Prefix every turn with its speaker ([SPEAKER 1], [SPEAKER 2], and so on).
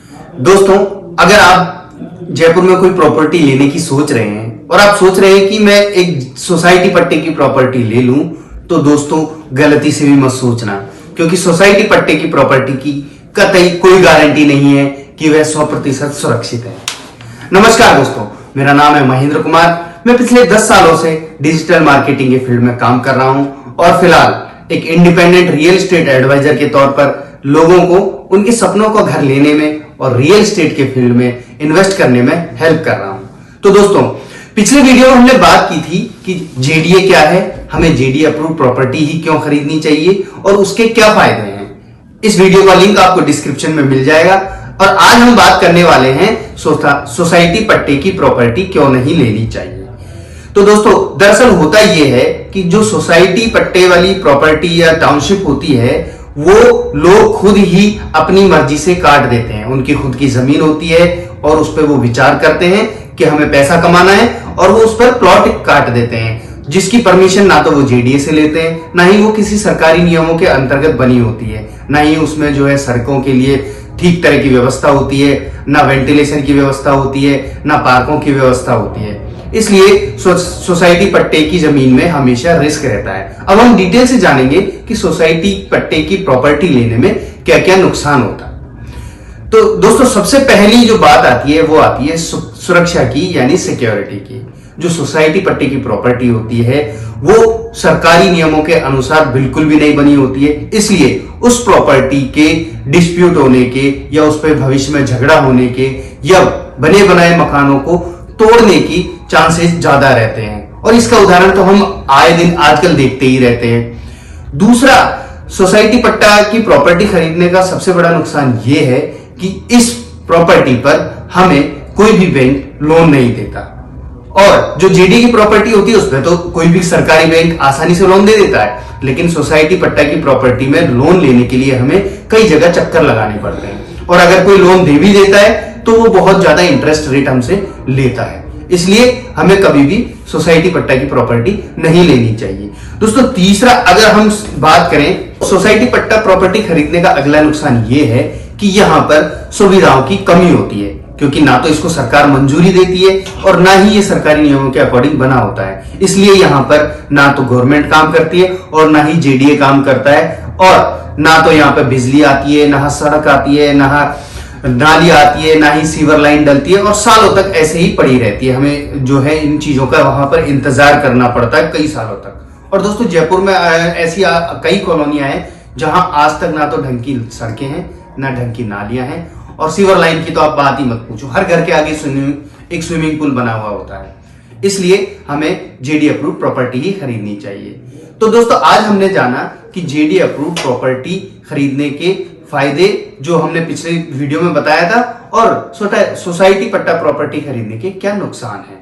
[SPEAKER 1] दोस्तों, अगर आप जयपुर में कोई प्रॉपर्टी लेने की सोच रहे हैं और आप सोच रहे हैं कि मैं एक सोसाइटी पट्टे की प्रॉपर्टी ले लूं, तो दोस्तों गलती से भी मत सोचना, क्योंकि सोसाइटी पट्टे की प्रॉपर्टी की कतई कोई गारंटी नहीं है कि वह 100% सुरक्षित है। नमस्कार दोस्तों, मेरा नाम है महेंद्र कुमार। मैं पिछले 10 सालों से डिजिटल मार्केटिंग के फील्ड में काम कर रहा हूं और फिलहाल एक इंडिपेंडेंट रियल एस्टेट एडवाइजर के तौर पर लोगों को उनके सपनों का घर लेने में और रियल एस्टेट के फील्ड में इन्वेस्ट करने में हेल्प कर रहा हूं। तो दोस्तों, पिछले वीडियो में हमने बात की थी कि जेडीए क्या है, हमें जेडीए अप्रूव प्रॉपर्टी ही क्यों खरीदनी चाहिए और उसके क्या फायदे हैं। इस वीडियो का लिंक आपको डिस्क्रिप्शन में मिल जाएगा। और आज हम बात करने वाले हैं सोसाइटी पट्टे की प्रॉपर्टी क्यों नहीं लेनी चाहिए। तो दोस्तों, दरअसल होता यह है कि जो सोसाइटी पट्टे वाली प्रॉपर्टी या टाउनशिप होती है, वो लोग खुद ही अपनी मर्जी से काट देते हैं। उनकी खुद की जमीन होती है और उस पर वो विचार करते हैं कि हमें पैसा कमाना है और वो उस पर प्लॉट काट देते हैं, जिसकी परमिशन ना तो वो जेडीए से लेते हैं, ना ही वो किसी सरकारी नियमों के अंतर्गत बनी होती है, ना ही उसमें जो है सड़कों के लिए ठीक तरह की व्यवस्था होती है, ना वेंटिलेशन की व्यवस्था होती है, ना पार्कों की व्यवस्था होती है। इसलिए सोसाइटी पट्टे की जमीन में हमेशा रिस्क रहता है। अब हम डिटेल से जानेंगे कि सोसाइटी पट्टे की प्रॉपर्टी लेने में क्या क्या नुकसान होता है। तो दोस्तों, सबसे पहली जो बात आती है वो आती है सुरक्षा की, यानी सिक्योरिटी की। जो सोसाइटी पट्टे की प्रॉपर्टी होती है वो सरकारी नियमों के अनुसार बिल्कुल भी नहीं बनी होती है। इसलिए उस प्रॉपर्टी के डिस्प्यूट होने के या उस पर भविष्य में झगड़ा होने के या बने बनाए मकानों को तोड़ने की चांसेस ज्यादा रहते हैं, और इसका उदाहरण तो हम आए दिन आजकल देखते ही रहते हैं। दूसरा, सोसाइटी पट्टा की प्रॉपर्टी खरीदने का सबसे बड़ा नुकसान यह है कि इस प्रॉपर्टी पर हमें कोई भी बैंक लोन नहीं देता, और जो जेडी की प्रॉपर्टी होती है उसमें तो कोई भी सरकारी बैंक आसानी से लोन दे देता है, लेकिन सोसाइटी पट्टा की प्रॉपर्टी में लोन लेने के लिए हमें कई जगह चक्कर लगाने पड़ते हैं, और अगर कोई लोन दे भी देता है तो वो बहुत ज्यादा इंटरेस्ट रेट हमसे लेता है। इसलिए हमें कभी भी सोसाइटी पट्टा की प्रॉपर्टी नहीं लेनी चाहिए। दोस्तों, तीसरा, अगर हम बात करें सोसाइटी पट्टा प्रॉपर्टी खरीदने का अगला नुकसान ये है कि यहाँ पर सुविधाओं की कमी होती है, क्योंकि ना तो इसको सरकार मंजूरी देती है और ना ही ये सरकारी नियमों के अकॉर्डिंग बना होता है। इसलिए यहाँ पर ना तो गवर्नमेंट काम करती है और ना ही जेडीए काम करता है, और ना तो यहाँ पर बिजली आती है, ना सड़क आती है, ना नाली आती है, ना ही सीवर लाइन डलती है, और सालों तक ऐसे ही पड़ी रहती है। हमें जो है इन चीजों का वहां पर इंतजार करना पड़ता है कई सालों तक। और दोस्तों, जयपुर में ऐसी कई कॉलोनियां हैं जहां आज तक ना तो ढंग की सड़कें हैं, ना ढंग की नालियां हैं, और सीवर लाइन की तो आप बात ही मत पूछो। हर घर के आगे एक स्विमिंग पूल बना हुआ होता है। इसलिए हमें जेडी अप्रूव प्रॉपर्टी ही खरीदनी चाहिए। तो दोस्तों, आज हमने जाना कि जेडी अप्रूव प्रॉपर्टी खरीदने के फायदे जो हमने पिछले वीडियो में बताया था, और सोसाइटी पट्टा प्रॉपर्टी खरीदने के क्या नुकसान है।